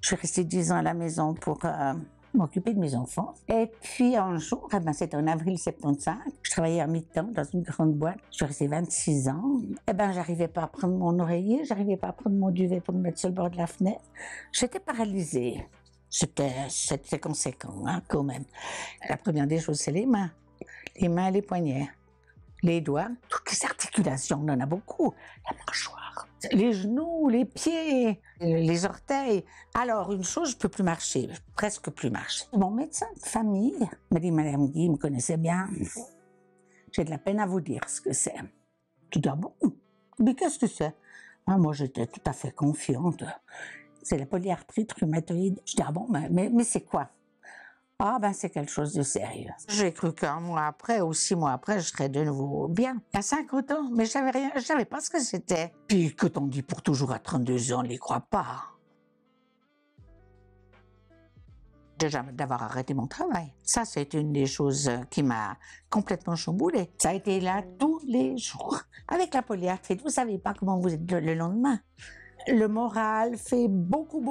suis restée 10 ans à la maison pour m'occuper de mes enfants. Et puis un jour, c'était en avril 75, je travaillais à mi-temps dans une grande boîte. Je suis restée 26 ans. J'arrivais pas à prendre mon oreiller, j'arrivais pas à prendre mon duvet pour me mettre sur le bord de la fenêtre. J'étais paralysée. C'était conséquent, hein, quand même. La première des choses, c'est les mains et les poignets, les doigts, toutes les articulations, on en a beaucoup. La mâchoire, les genoux, les pieds, les orteils. Alors, une chose, je peux plus marcher, presque plus marcher. Mon médecin de famille m'a dit, Madame Guy, il me connaissait bien. J'ai de la peine à vous dire ce que c'est. Tu dis, ah bon? Mais qu'est-ce que c'est? Ah, moi, j'étais tout à fait confiante. C'est la polyarthrite rhumatoïde. Je dis, ah bon, mais c'est quoi? Ah c'est quelque chose de sérieux. J'ai cru qu'un mois après ou 6 mois après, je serais de nouveau bien. À 50 ans, mais je savais pas ce que c'était. Puis quand on dit pour toujours à 32 ans, on n'y croit pas. Déjà, d'avoir arrêté mon travail. Ça, c'est une des choses qui m'a complètement chamboulée. Ça a été là tous les jours. Avec la polyarthrite, vous savez pas comment vous êtes le lendemain. Le moral fait beaucoup.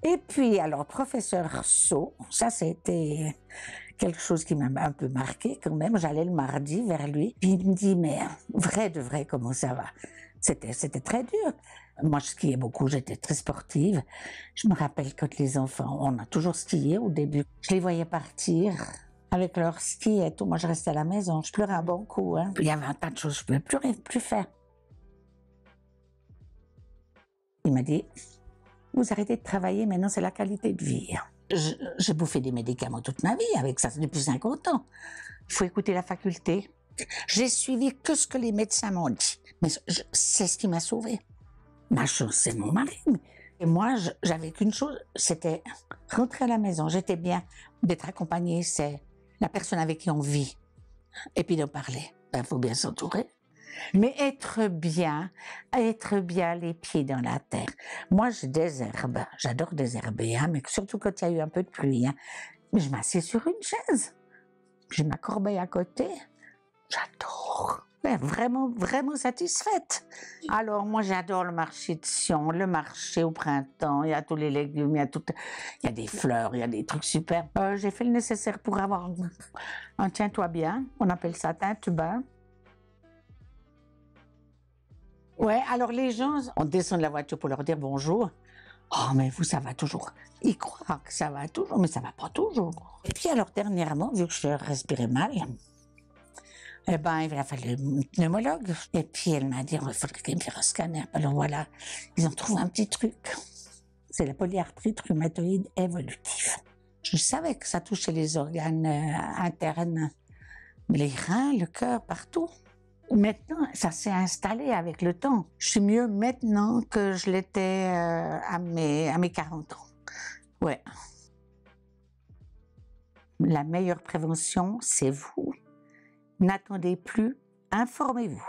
Et puis, alors, professeur Sceaux, ça, c'était quelque chose qui m'a un peu marqué quand même. J'allais le mardi vers lui, puis il me dit, mais vrai de vrai, comment ça va? C'était très dur. Moi, je skiais beaucoup, j'étais très sportive. Je me rappelle quand les enfants, on a toujours skié au début. Je les voyais partir avec leur ski et tout. Moi, je restais à la maison. Je pleurais un bon coup, hein. Il y avait un tas de choses que je ne pouvais plus faire. Il m'a dit, vous arrêtez de travailler, maintenant c'est la qualité de vie. J'ai bouffé des médicaments toute ma vie avec ça depuis 50 ans. Il faut écouter la faculté. J'ai suivi que ce que les médecins m'ont dit. Mais c'est ce qui m'a sauvée. Ma chance, c'est mon mari. Et moi, j'avais qu'une chose, c'était rentrer à la maison. J'étais bien d'être accompagnée, c'est la personne avec qui on vit. Et puis de parler. Il faut bien s'entourer. Mais être bien les pieds dans la terre. Moi, je désherbe, j'adore désherber, hein, mais surtout quand il y a eu un peu de pluie. Hein. Mais je m'assieds sur une chaise, j'ai ma corbeille à côté, j'adore. Mais vraiment satisfaite. Alors moi, j'adore le marché de Sion, le marché au printemps, il y a tous les légumes, il y a des fleurs, il y a des trucs super. J'ai fait le nécessaire pour avoir un tiens-toi bien, on appelle ça teint-bain. Ouais, alors les gens, on descend de la voiture pour leur dire bonjour. Oh, mais vous, ça va toujours. Ils croient que ça va toujours, mais ça va pas toujours. Et puis alors, dernièrement, vu que je respirais mal, il a fallu une pneumologue. Et puis elle m'a dit, il faudrait qu'il me fasse un scanner. Alors voilà, ils ont trouvé un petit truc. C'est la polyarthrite rhumatoïde évolutive. Je savais que ça touchait les organes internes, les reins, le cœur, partout. Maintenant, ça s'est installé avec le temps. Je suis mieux maintenant que je l'étais à mes 40 ans. Ouais. La meilleure prévention, c'est vous. N'attendez plus, informez-vous.